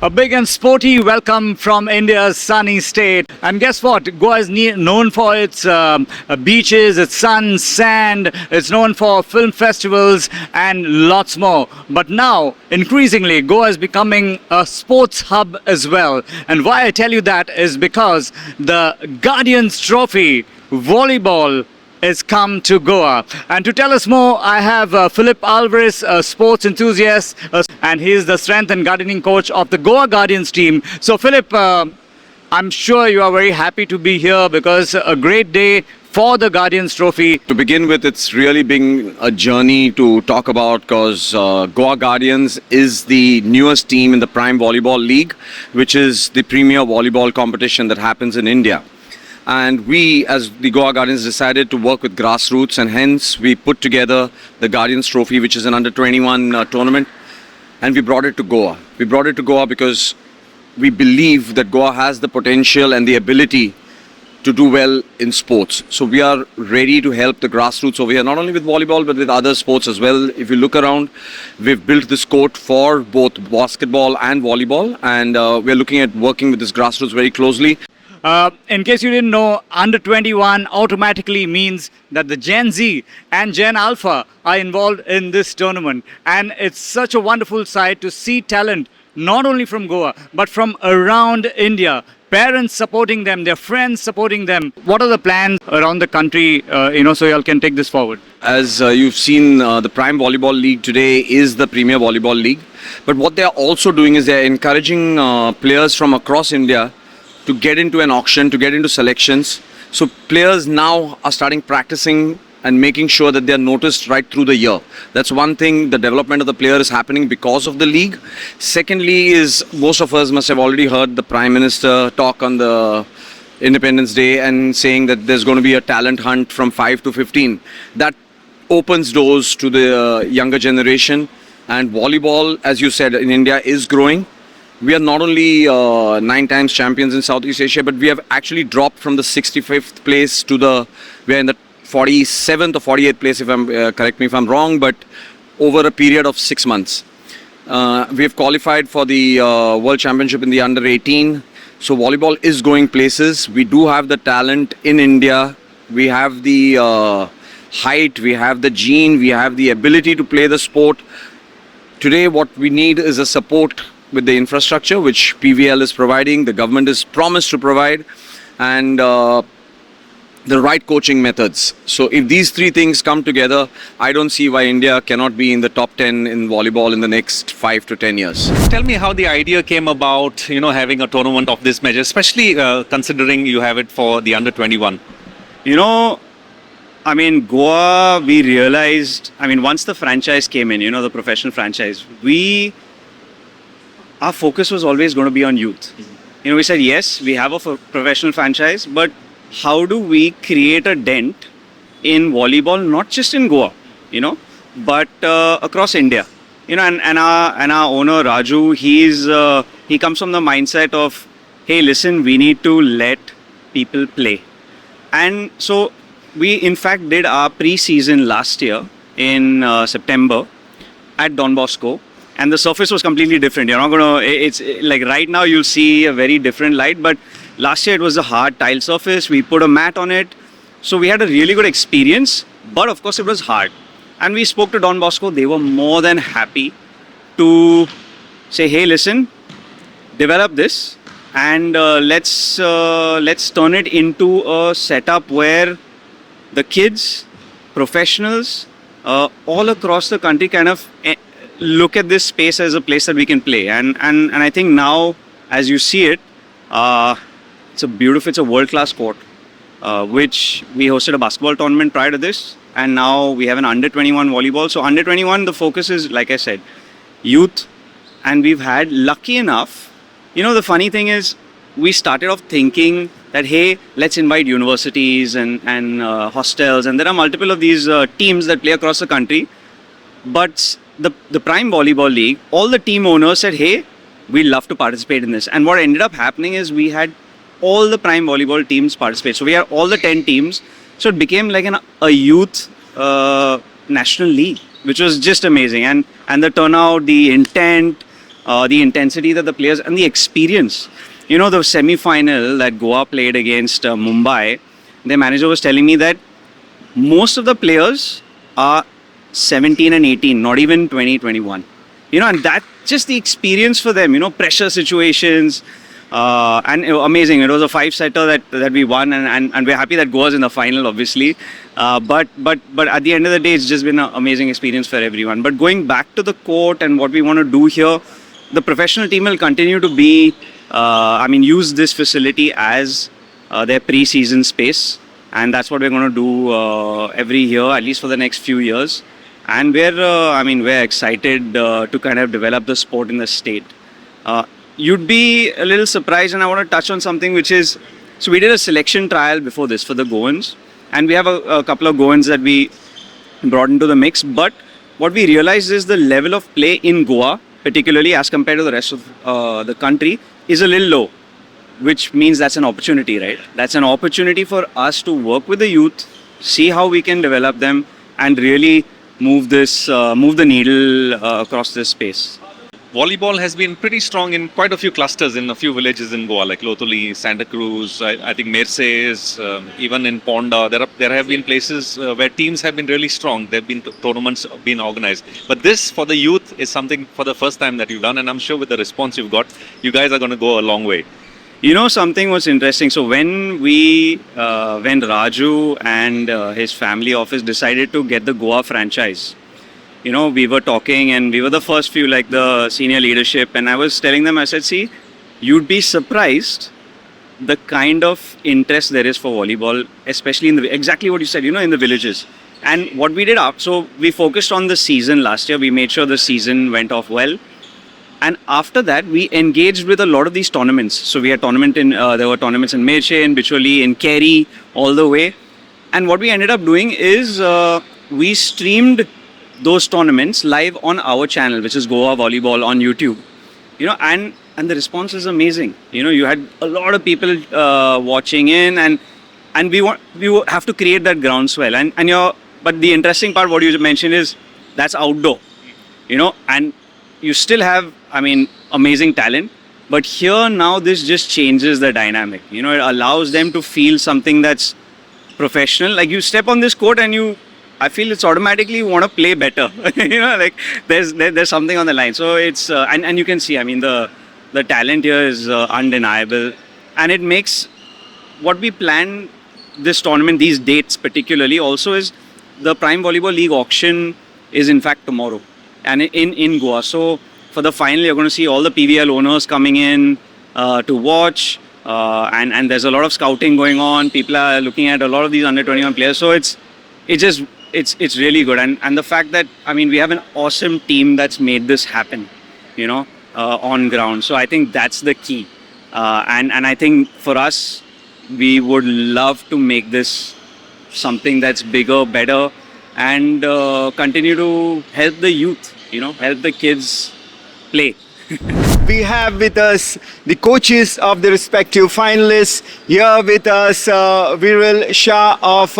A big and sporty welcome from India's sunny state. And guess what? Goa is known for its beaches, its sun, sand. It's known for film festivals and lots more. But now, increasingly, Goa is becoming a sports hub as well. And why I tell you that is because the Guardians Trophy volleyball is come to Goa. And to tell us more, I have Philip Alvarez, a sports enthusiast, and he is the strength and gardening coach of the Goa Guardians team. So, Philip, I'm sure you are very happy to be here because a great day for the Guardians Trophy. To begin with, it's really been a journey to talk about because Goa Guardians is the newest team in the Prime Volleyball League, which is the premier volleyball competition that happens in India. And we, as the Goa Guardians, decided to work with grassroots, and hence we put together the Guardians Trophy, which is an under-21 tournament, and we brought it to Goa. We brought it to Goa because we believe that Goa has the potential and the ability to do well in sports. So we are ready to help the grassroots over here, not only with volleyball, but with other sports as well. If you look around, we've built this court for both basketball and volleyball, and we're looking at working with this grassroots very closely. In case you didn't know, under 21 automatically means that the Gen Z and Gen Alpha are involved in this tournament. And it's such a wonderful sight to see talent, not only from Goa, but from around India. Parents supporting them, their friends supporting them. What are the plans around the country, so y'all can take this forward? As you've seen, the Prime Volleyball League today is the premier volleyball league. But what they're also doing is they're encouraging players from across India to get into an auction, to get into selections. So players now are starting practicing and making sure that they are noticed right through the year. That's one thing, the development of the player is happening because of the league. Secondly is, most of us must have already heard the Prime Minister talk on the Independence Day and saying that there's going to be a talent hunt from 5 to 15. That opens doors to the younger generation. And volleyball, as you said, in India is growing. We are not only 9 times champions in Southeast Asia, but we have actually dropped from the 65th place to we are in the 47th or 48th place, if correct me if I'm wrong, but over a period of 6 months. We have qualified for the World Championship in the under 18. So volleyball is going places. We do have the talent in India. We have the height, we have the gene, we have the ability to play the sport. Today what we need is a support with the infrastructure which PVL is providing, the government is promised to provide, and the right coaching methods. So if these three things come together, I don't see why India cannot be in the top 10 in volleyball in the next 5 to 10 years. Tell me how the idea came about, having a tournament of this measure, especially considering you have it for the under 21. Goa, we realized, once the franchise came in, the professional franchise, our focus was always going to be on youth. We said, yes, we have a professional franchise, but how do we create a dent in volleyball, not just in Goa, but across India? And our owner, Raju, he comes from the mindset of, hey, listen, we need to let people play. And so we, in fact, did our pre-season last year in September at Don Bosco. And the surface was completely different. You're not going to, it's like right now you'll see a very different light, but last year it was a hard tile surface. We put a mat on it. So we had a really good experience, but of course it was hard. And we spoke to Don Bosco. They were more than happy to say, hey, listen, develop this and let's turn it into a setup where the kids, professionals, all across the country kind of look at this space as a place that we can play. And I think now, as you see it, it's a world-class court, which we hosted a basketball tournament prior to this. And now we have an under 21 volleyball. So under 21, the focus is, like I said, youth. And we've had, lucky enough, the funny thing is, we started off thinking that, hey, let's invite universities and hostels. And there are multiple of these teams that play across the country. But the Prime Volleyball League, all the team owners said, hey, we'd love to participate in this. And what ended up happening is we had all the Prime Volleyball teams participate. So we had all the 10 teams. So it became like a youth national league, which was just amazing. And the turnout, the intent, the intensity that the players and the experience. You know, the semi-final that Goa played against Mumbai, their manager was telling me that most of the players are 17 and 18, not even 20, 21. You know, and that just the experience for them, you know, pressure situations, and amazing. It was a 5-setter that we won, and we're happy that Goa's in the final, obviously. But at the end of the day, it's just been an amazing experience for everyone. But going back to the court and what we want to do here, the professional team will continue to be, use this facility as their pre-season space. And that's what we're going to do every year, at least for the next few years. And we're excited to kind of develop the sport in the state. You'd be a little surprised, and I want to touch on something which is, so we did a selection trial before this for the Goans, and we have a couple of Goans that we brought into the mix. But what we realized is the level of play in Goa, particularly as compared to the rest of the country, is a little low, which means that's an opportunity, right? That's an opportunity for us to work with the youth, see how we can develop them, and really move the needle across this space. Volleyball has been pretty strong in quite a few clusters in a few villages in Goa, like Lotoli, Santa Cruz, I think Mercedes, even in Ponda. There have been places where teams have been really strong. There have been tournaments being organized. But this, for the youth, is something for the first time that you've done. And I'm sure with the response you've got, you guys are going to go a long way. You know, something was interesting. So when Raju and his family office decided to get the Goa franchise, you know, we were talking and we were the first few, like the senior leadership, and I was telling them, I said, see, you'd be surprised the kind of interest there is for volleyball, especially exactly what you said, you know, in the villages. And what we did, so we focused on the season last year. We made sure the season went off well. And after that, we engaged with a lot of these tournaments. So we had there were tournaments in Merche, in Bicholi, in Kerry, all the way. And what we ended up doing is we streamed those tournaments live on our channel, which is Goa Volleyball on YouTube. You know, and the response is amazing. You know, you had a lot of people watching in, and we have to create that groundswell. But the interesting part, what you mentioned, is that's outdoor. You know, and you still have, amazing talent. But here now, this just changes the dynamic. You know, it allows them to feel something that's professional. Like you step on this court and I feel it's automatically you want to play better. You know, like there's something on the line. So it's and you can see, the talent here is undeniable, and it makes what we plan this tournament, these dates particularly, also is the Prime Volleyball League auction is in fact tomorrow, and in Goa. So for the final, you're going to see all the PVL owners coming in to watch, and there's a lot of scouting going on. People are looking at a lot of these under 21 players. So it's really good, and the fact that we have an awesome team that's made this happen, you know, on ground. So I think that's the key, and I think for us, we would love to make this something that's bigger, better, and continue to help the youth, you know, help the kids play. We have with us the coaches of the respective finalists. Here with us, Viral Shah of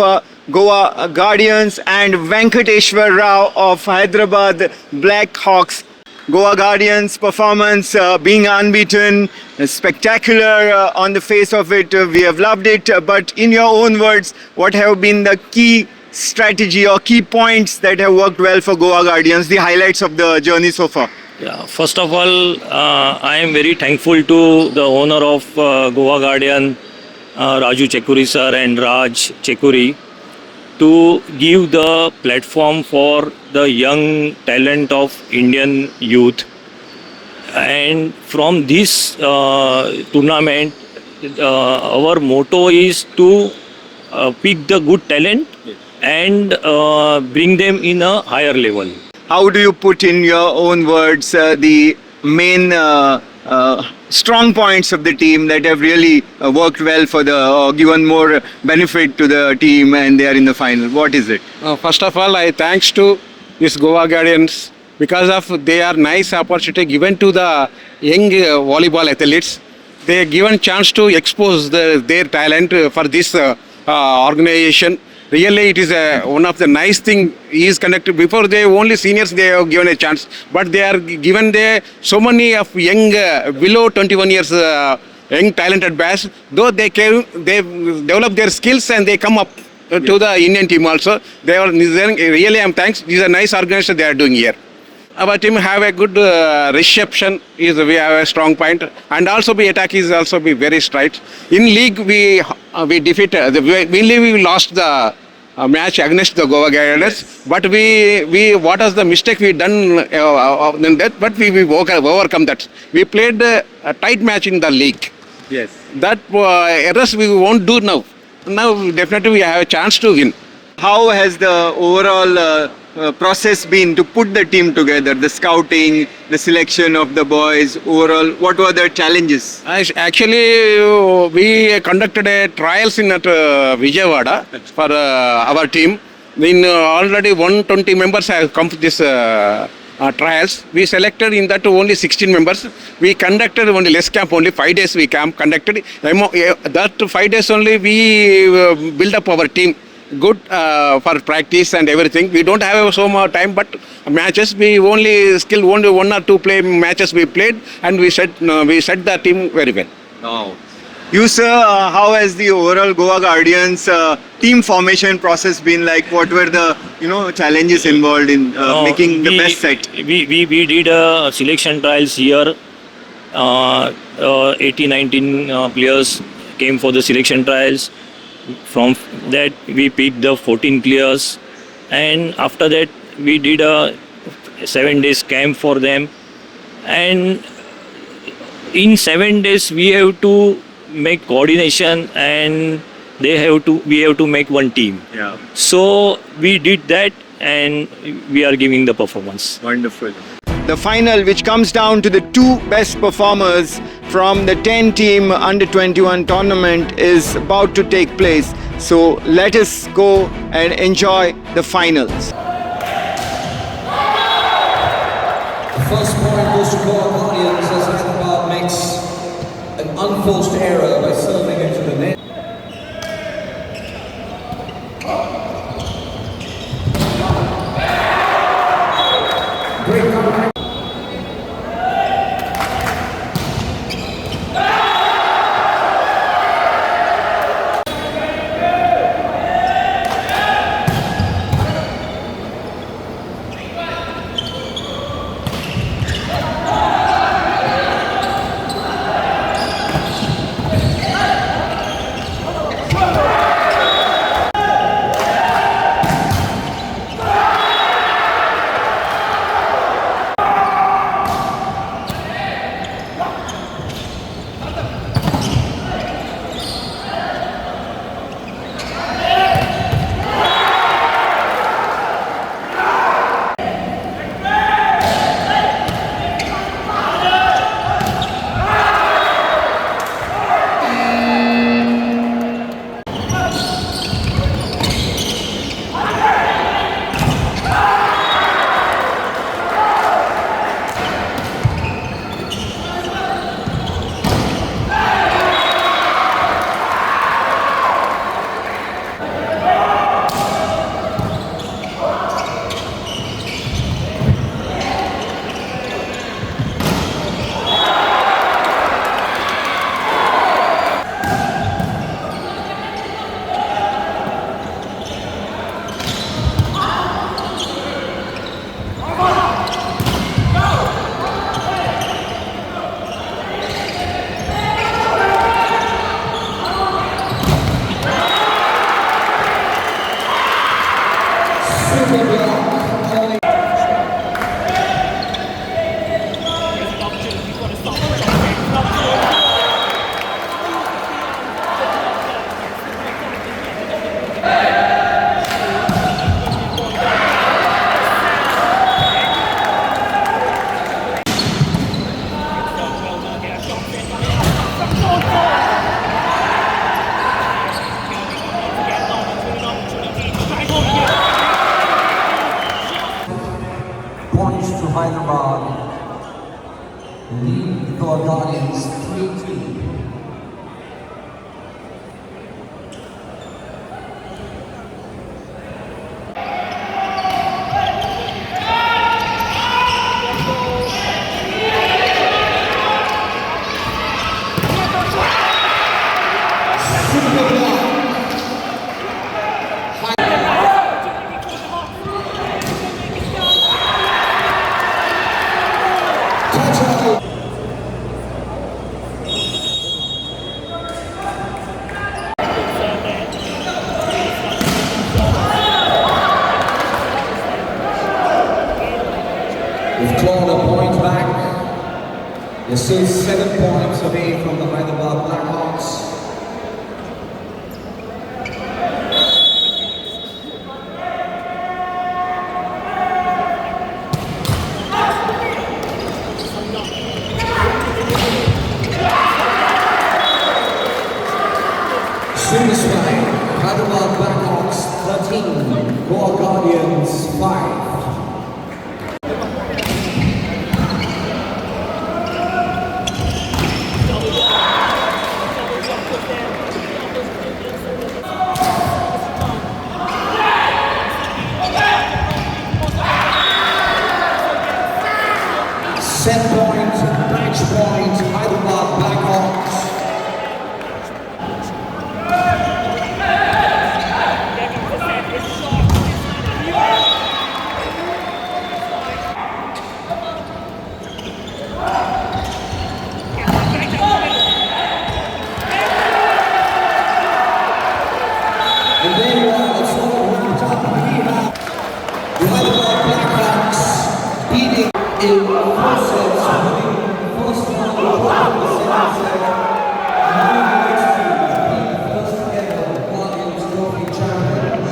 Goa Guardians and Venkateshwar Rao of Hyderabad Black Hawks. Goa Guardians performance being unbeaten, spectacular on the face of it. We have loved it. But in your own words, what have been the key strategy or key points that have worked well for Goa Guardians, the highlights of the journey so far? Yeah, first of all, I am very thankful to the owner of Goa Guardian, Raju Chekuri sir and Raj Chekuri, to give the platform for the young talent of Indian youth. And from this tournament, our motto is to pick the good talent and bring them in a higher level. How do you put in your own words the main strong points of the team that have really worked well for given more benefit to the team and they are in the final? What is it? First of all, I thanks to this Goa Guardians because of they are nice opportunity given to the young volleyball athletes. They are given chance to expose their talent for this organization. Really, it is one of the nice thing he is conducted. Before they only seniors they have given a chance, but they are given the so many of young below 21 years young talented batch. Though they develop their skills and they come up to the Indian team also. They are really I'm thanks. This is a nice organization they are doing here. Our team have a good reception. We have a strong point, and also the attack is also be very straight. In league we defeated. Mainly we lost the match against the Goa Guardians, but we what was the mistake we done in that? But we overcome that. We played a tight match in the league. Yes. That errors we won't do now. Now definitely we have a chance to win. How has the overall process been to put the team together? The scouting, the selection of the boys, overall, what were the challenges? Actually, we conducted a trials in at Vijayawada for our team. Already 120 members have come to this trials. We selected in that only 16 members. We conducted only less camp, only 5 days we camp conducted. That 5 days only we build up our team. Good for practice and everything. We don't have so much time, but matches we only only 1 or 2 play matches we played, and we set the team very well. Now, you sir, how has the overall Goa Guardians team formation process been like? What were the challenges involved in making the best set? We did selection trials here. 18-19 players came for the selection trials. From that we picked the 14 players, and after that we did a 7 days camp for them, and in 7 days we have to make coordination, and we have to make one team. Yeah, So we did that, and we are giving the performance. wonderful. The final, which comes down to the 2 best performers from the 10-team under-21 tournament, is about to take place. So let us go and enjoy the finals. The first point goes to Goa Guardians as Hyderabad makes an unforced error by serving into the net. Great comeback. Points to Hyderabad. Lead Goa Guardians 3-3. There's still 7 points away from the Hyderabad Blackhawks. This way, Hyderabad Blackhawks 13, Goa Guardians 5. Set point, match point, Hyderabad Blackhawks. And there you are, that's all over the top. We have the Hyderabad Blackhawks beating in 4 sets, winning the first round, dropping the second set, and moving the next team to be the first ever Guardians Trophy champions.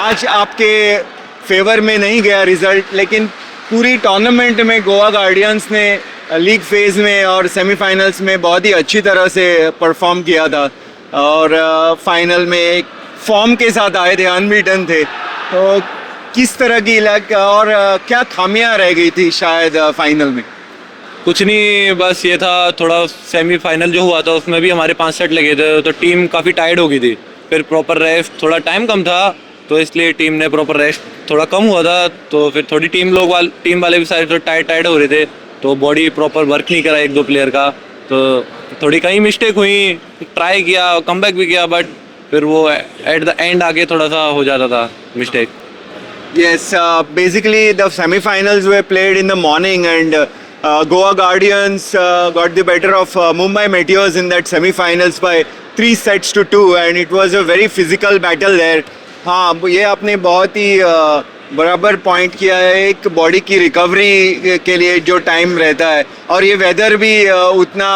आज आपके favour में नहीं गया result, लेकिन पूरी tournament में Goa guardians ने league phase में और सेमीफाइनल्स में बहुत ही अच्छी तरह से परफॉर्म किया था और फाइनल में एक फॉर्म के साथ आए थे, अनबीटन थे। तो किस तरह की लक और क्या खामियां रह गई थी शायद फाइनल में? कुछ नहीं, बस ये था थोड़ा सेमीफाइनल जो हुआ था उसमें भी हमारे 5 सेट लगे थे तो टीम काफ़ी टायर्ड हो गई थी। फिर प्रॉपर रेस्ट, थोड़ा टाइम कम था तो इसलिए टीम ने प्रॉपर रेस्ट थोड़ा कम हुआ था, तो फिर थोड़ी टीम वाले भी सारे थोड़े टायर्ड हो रहे थे तो बॉडी प्रॉपर वर्क नहीं करा 1-2 प्लेयर का, तो थोड़ी कहीं मिस्टेक हुई, ट्राई किया, कमबैक भी किया, बट फिर वो एट द एंड आके थोड़ा सा हो जाता था mistake. Yes, basically the semi-finals were played in the morning and Goa Guardians got the better of Mumbai Meteors in that semi-finals by 3 sets to 2 and it was a very physical battle there. हाँ, ये आपने बहुत ही बराबर point किया है, एक body की recovery के लिए जो टाइम रहता है और ये वेदर भी उतना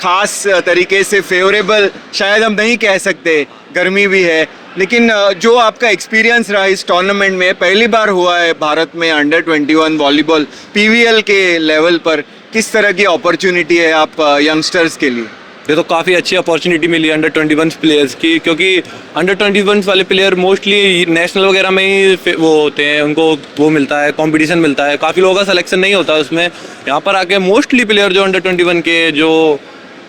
खास तरीके से फेवरेबल शायद हम नहीं कह सकते, गर्मी भी है, लेकिन जो आपका एक्सपीरियंस रहा इस टूर्नामेंट में, पहली बार हुआ है भारत में अंडर 21 वॉलीबॉल पीवीएल के लेवल पर, किस तरह की अपॉर्चुनिटी है आप यंगस्टर्स के लिए? ये तो काफ़ी अच्छी अपॉर्चुनिटी मिली अंडर 21 प्लेयर्स की, क्योंकि अंडर 21 वाले प्लेयर मोस्टली नेशनल वगैरह में ही वो होते हैं, उनको वो मिलता है, कंपटीशन मिलता है, काफ़ी लोगों का सिलेक्शन नहीं होता उसमें। यहाँ पर आके मोस्टली प्लेयर जो अंडर 21 के जो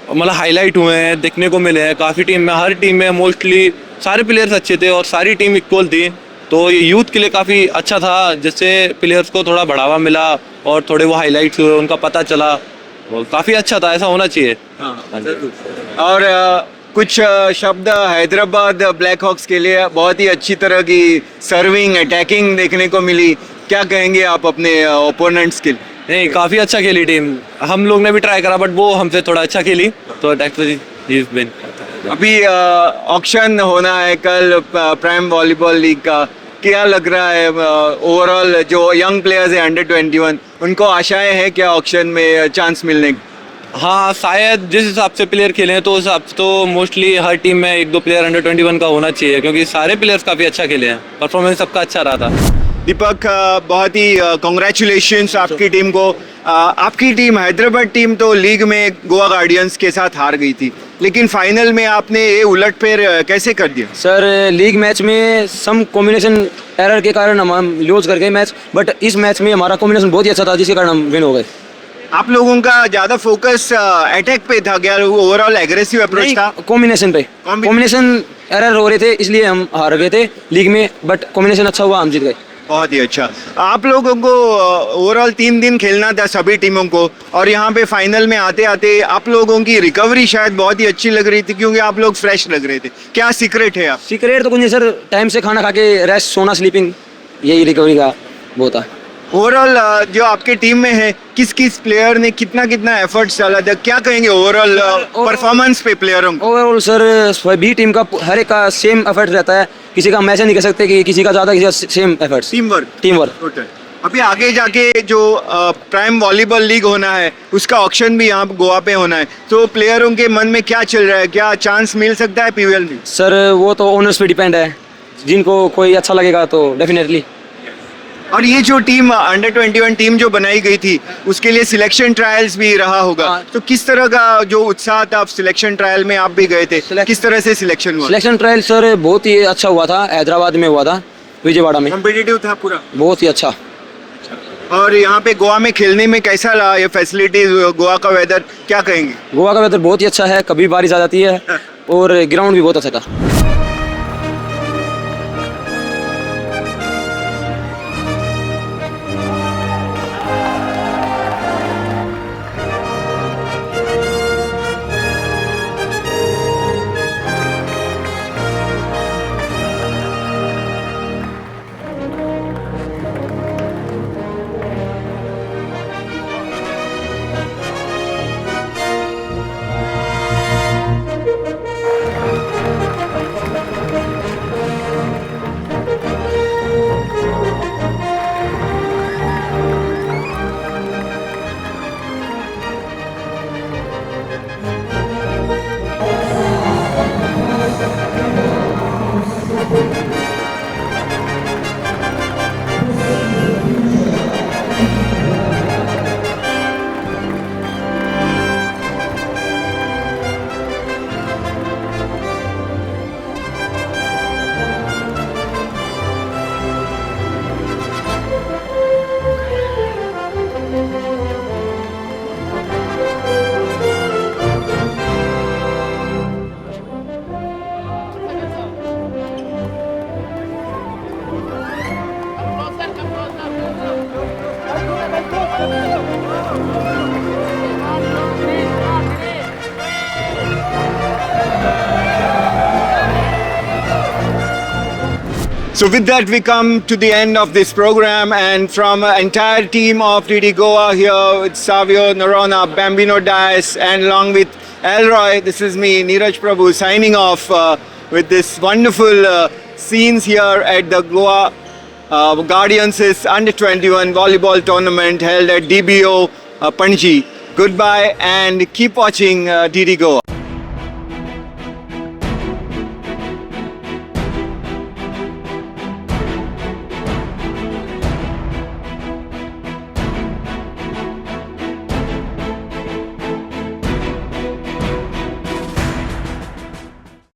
मतलब हाईलाइट हुए हैं, देखने को मिले हैं काफ़ी टीम में, हर टीम में मोस्टली सारे प्लेयर्स अच्छे थे और सारी टीम इक्वल थी, तो ये यूथ के लिए काफ़ी अच्छा था, जिससे प्लेयर्स को थोड़ा बढ़ावा मिला और थोड़े वो हाईलाइट्स हुए, उनका पता चला, वो काफ़ी अच्छा था, ऐसा होना चाहिए। और कुछ शब्द हैदराबाद ब्लैक हॉक्स के लिए, बहुत ही अच्छी तरह की सर्विंग अटैकिंग देखने को मिली, क्या कहेंगे आप अपने ओपोनेंट्स के लिए? नहीं, काफ़ी अच्छा खेली टीम, हम लोग ने भी ट्राई करा बट वो हमसे थोड़ा अच्छा खेली, तो अभी ऑक्शन होना है कल प्राइम वॉलीबॉल लीग का, क्या लग रहा है ओवरऑल जो यंग प्लेयर्स है अंडर 21 उनको आशाएं हैं क्या ऑक्शन में चांस मिलने की? हाँ, शायद जिस हिसाब से प्लेयर खेले हैं तो उस हिसाब से तो मोस्टली हर टीम में 1-2 प्लेयर अंडर 21 का होना चाहिए, क्योंकि सारे प्लेयर्स काफ़ी अच्छा खेले हैं, परफॉर्मेंस सबका अच्छा रहा था। दीपक, बहुत ही कॉन्ग्रेचुलेशंस आपकी टीम को। आपकी टीम हैदराबाद टीम तो लीग में गोवा गार्डियंस के साथ हार गई थी, लेकिन फाइनल में आपने ये उलटफेर कैसे कर दिया? सर, लीग मैच में सम कॉम्बिनेशन एरर के कारण हम लूज कर गए मैच, बट इस मैच में हमारा कॉम्बिनेशन बहुत ही अच्छा था, जिसके कारण हम विन हो गए। आप लोगों का ज़्यादा फोकस अटैक पे था क्या, ओवरऑल एग्रेसिव अप्रोच था? कॉम्बिनेशन पे, कॉम्बिनेशन एरर हो रहे थे इसलिए हम हार गए थे लीग में, बट कॉम्बिनेशन अच्छा हुआ, हम जीत गए। बहुत ही अच्छा। आप लोगों को ओवरऑल 3 दिन खेलना था सभी टीमों को, और यहाँ पे फाइनल में आते आते आप लोगों की रिकवरी शायद बहुत ही अच्छी लग रही थी, क्योंकि आप लोग फ्रेश लग रहे थे। क्या सीक्रेट है आप? सीक्रेट तो कुछ नहीं सर, टाइम से खाना खा के रेस्ट, सोना, स्लीपिंग, यही रिकवरी का। बहुत है। ओवरऑल जो आपके टीम में है, किस किस प्लेयर ने कितना कितना एफर्ट्स डाला था, क्या कहेंगे ओवरऑल परफॉर्मेंस पे प्लेयरों को? ओवरऑल सर सभी टीम का हर एक का सेम एफर्ट रहता है, किसी का हम ऐसे नहीं कह सकते कि किसी का ज़्यादा किसी का सेम एफर्ट्स। Team work. अभी आगे जाके जो प्राइम वॉलीबॉल लीग होना है उसका ऑक्शन भी यहाँ गोवा पे होना है, तो प्लेयरों के मन में क्या चल रहा है, क्या चांस मिल सकता है पीवीएल में? सर वो तो ओनर्स पे डिपेंड है, जिनको कोई अच्छा लगेगा तो डेफिनेटली। और ये जो टीम अंडर 21 टीम जो बनाई गई थी उसके लिए सिलेक्शन ट्रायल्स भी रहा होगा, तो किस तरह का जो उत्साह था, आप सिलेक्शन ट्रायल में आप भी गए थे, किस तरह से सिलेक्शन हुआ? सिलेक्शन ट्रायल सर बहुत ही अच्छा हुआ था, हैदराबाद में हुआ था, विजयवाड़ा में। कॉम्पिटिटिव था पूरा? बहुत ही अच्छा। और यहाँ पे गोवा में खेलने में कैसा रहा, ये फैसिलिटीज, गोवा का वेदर क्या कहेंगे? गोवा का वेदर बहुत ही अच्छा है, कभी बारिश आ जाती है और ग्राउंड भी बहुत अच्छा था। So with that we come to the end of this program, and from an entire team of DD Goa here with Savio, Noronha, Bambino Dias, and along with Elroy, this is me, Neeraj Prabhu, signing off with this wonderful scenes here at the Goa Guardians' Under 21 volleyball tournament held at DBO Panji. Goodbye and keep watching DD Goa.